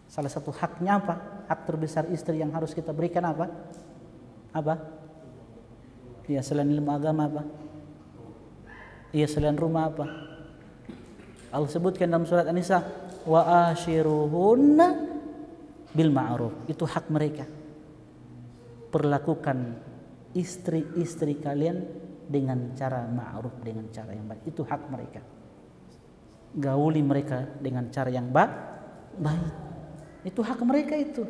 Salah satu haknya apa? Hak terbesar istri yang harus kita berikan apa? Ya, selain ilmu agama apa? Iya, selain rumah apa? Allah sebutkan dalam surat An-Nisa, wa ashiruhunna bil ma'ruf. Itu hak mereka. Perlakukan istri-istri kalian dengan cara ma'ruf, dengan cara yang baik. Itu hak mereka. Gauli mereka dengan cara yang baik. Itu hak mereka itu.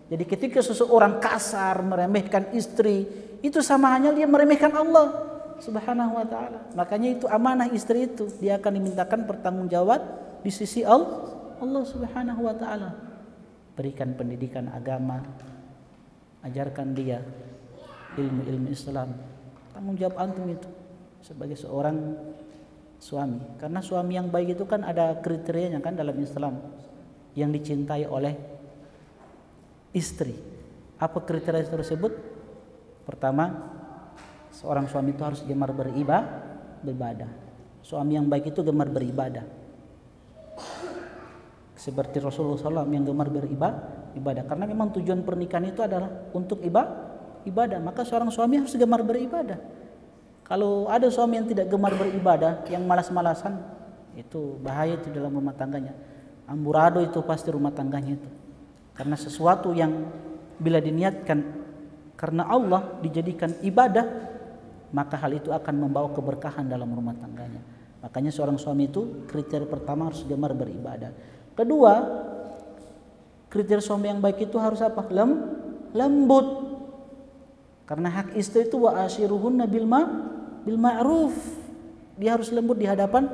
Jadi ketika seseorang kasar meremehkan istri, itu sama halnya dia meremehkan Allah Subhanahu wa taala. Makanya itu amanah istri itu, dia akan dimintakan pertanggungjawab di sisi Allah Subhanahu wa taala. Berikan pendidikan agama, ajarkan dia ilmu-ilmu Islam. Tanggung jawab antum itu sebagai seorang suami. Karena suami yang baik itu kan ada kriterianya kan dalam Islam, yang dicintai oleh istri. Apa kriteria tersebut? Pertama, seorang suami itu harus gemar beribadah. Suami yang baik itu gemar beribadah. Seperti Rasulullah SAW yang gemar beribadah. Karena memang tujuan pernikahan itu adalah untuk ibadah. Maka seorang suami harus gemar beribadah. Kalau ada suami yang tidak gemar beribadah, yang malas-malasan, itu bahaya itu dalam rumah tangganya. Amburadul itu pasti rumah tangganya itu. Karena sesuatu yang bila diniatkan karena Allah dijadikan ibadah, maka hal itu akan membawa keberkahan dalam rumah tangganya. Makanya seorang suami itu kriteria pertama harus gemar beribadah. Kedua, kriteria suami yang baik itu harus apa? Lembut. Karena hak istri itu wa ashiruhunna bil ma'ruf. Dia harus lembut di hadapan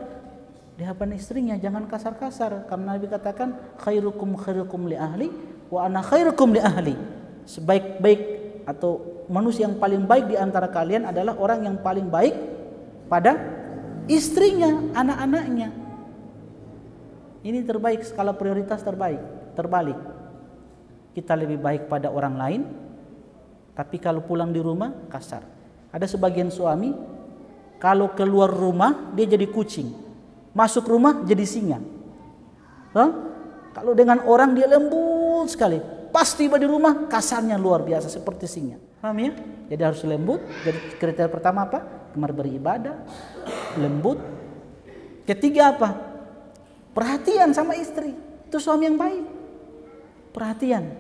istrinya, jangan kasar-kasar. Karena Nabi katakan khairukum li ahli wa ana khairukum li ahli. Sebaik-baik atau manusia yang paling baik di antara kalian adalah orang yang paling baik pada istrinya, anak-anaknya. Ini terbaik, skala prioritas terbalik. Kita lebih baik pada orang lain, tapi kalau pulang di rumah kasar. Ada sebagian suami kalau keluar rumah dia jadi kucing, masuk rumah jadi singa. Kalau dengan orang dia lembut sekali, pas tiba di rumah kasarnya luar biasa seperti singa. Paham ya? Jadi harus lembut. Jadi kriteria pertama apa? Gemar beribadah, lembut. Ketiga apa? Perhatian sama istri. Itu suami yang baik. Perhatian.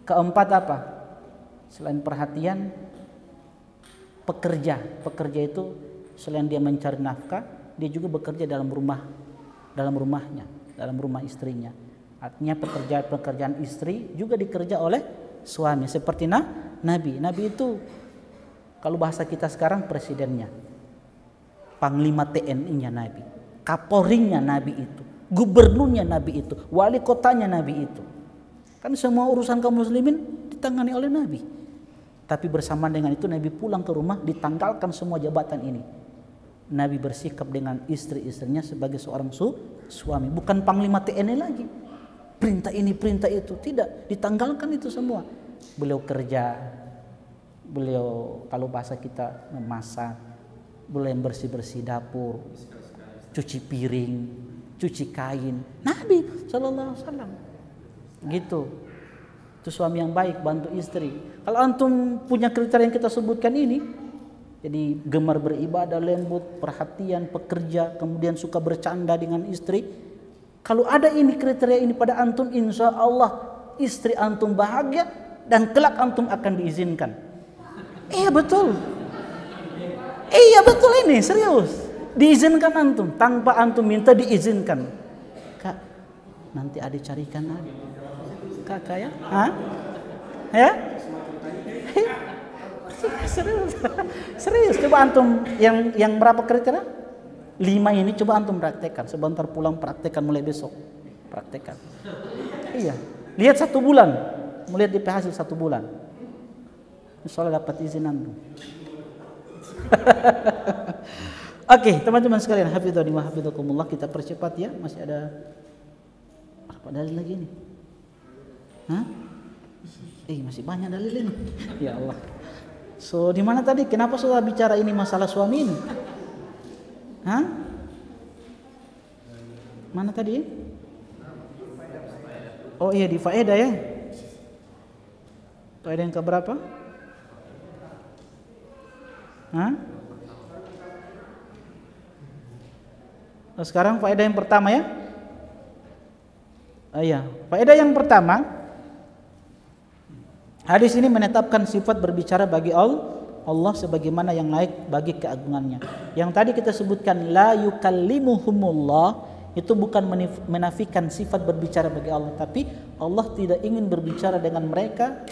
Keempat apa? Selain perhatian, pekerja. Pekerja itu selain dia mencari nafkah, dia juga bekerja dalam rumahnya, dalam rumah istrinya. Artinya pekerjaan istri juga dikerja oleh suami. Seperti Nabi. Nabi itu kalau bahasa kita sekarang presidennya, panglima TNI-nya Nabi, kapolrinya Nabi itu, gubernurnya Nabi itu, wali kotanya Nabi itu. Kan semua urusan kaum muslimin ditangani oleh Nabi. Tapi bersamaan dengan itu Nabi pulang ke rumah ditanggalkan semua jabatan ini. Nabi bersikap dengan istri-istrinya sebagai seorang suami, bukan panglima TNI lagi. Perintah ini, perintah itu, tidak, ditanggalkan itu semua. Beliau kerja, beliau kalau bahasa kita memasak, beliau yang bersih-bersih dapur, cuci piring, cuci kain. Nabi SAW gitu. Itu suami yang baik, bantu istri. Kalau antum punya kriteria yang kita sebutkan ini, jadi gemar beribadah, lembut, perhatian, pekerja, kemudian suka bercanda dengan istri. Kalau ada ini kriteria ini pada antum, insya Allah istri antum bahagia dan kelak antum akan diizinkan. Iya betul. Iya betul ini, serius. Diizinkan antum, tanpa antum minta diizinkan. Kak, nanti adik carikan adik. Kakak ya? Hah? Ya? Serius. Coba antum yang berapa kriteria? 5 ini coba antum praktekkan. Sebentar pulang praktekkan mulai besok. Praktekkan. Iya. Lihat 1 bulan. Melihat DP hasil 1 bulan. Insyaallah dapat izin antum. Oke, teman-teman sekalian, hafizani wa hafizakumullah, kita percepat ya. Masih ada berapa dalil lagi nih? Hah? Masih banyak dalil ini. Ya Allah. So, di mana tadi? Kenapa sudah bicara ini masalah suami ini? Hah? Mana tadi? Oh iya, di faedah ya. Faedah yang keberapa? Hah? Sekarang faedah yang pertama ya. Iya, faedah yang pertama, hadis ini menetapkan sifat berbicara bagi Allah sebagaimana yang layak bagi keagungannya. Yang tadi kita sebutkan la yukallimuhumullah, itu bukan menafikan sifat berbicara bagi Allah, tapi Allah tidak ingin berbicara dengan mereka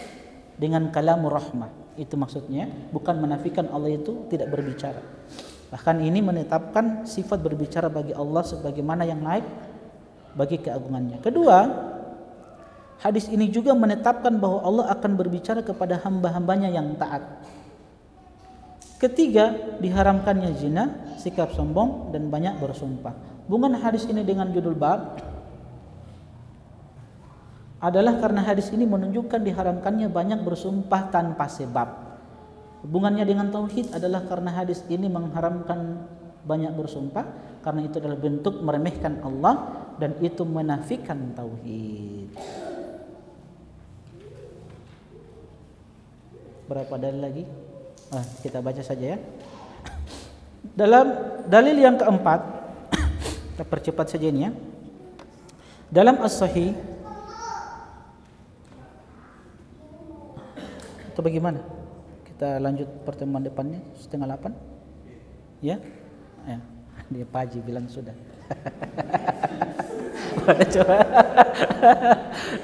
dengan kalamur rahmah. Itu maksudnya, bukan menafikan Allah itu tidak berbicara. Bahkan ini menetapkan sifat berbicara bagi Allah sebagaimana yang layak bagi keagungannya. Kedua, hadis ini juga menetapkan bahwa Allah akan berbicara kepada hamba-hambanya yang taat. Ketiga, diharamkannya zina, sikap sombong, dan banyak bersumpah. Hubungan hadis ini dengan judul bab adalah karena hadis ini menunjukkan diharamkannya banyak bersumpah tanpa sebab. Hubungannya dengan tauhid adalah karena hadis ini mengharamkan banyak bersumpah, karena itu adalah bentuk meremehkan Allah dan itu menafikan tauhid. Berapa dalil lagi? Kita baca saja ya. Dalam dalil yang keempat, kita percepat saja ini ya. Dalam As-Sahih, atau bagaimana? Kita lanjut pertemuan depannya 7:30 ya? Ya. Dia Paji bilang sudah. Coba.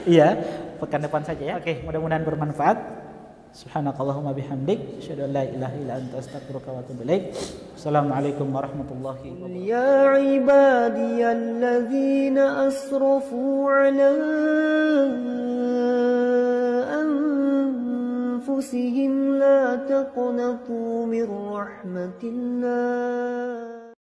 Iya, pekan depan saja ya. Oke, mudah-mudahan bermanfaat. Subhanakallahumma bihamdik, asyhadu an la ilaha illa anta astaghfiruka wa atubu ilaik. Assalamualaikum warahmatullahi wabarakatuh. Ya ibadiyalladzina asrafu ala anfusihim la taqnatu min rahmatillah.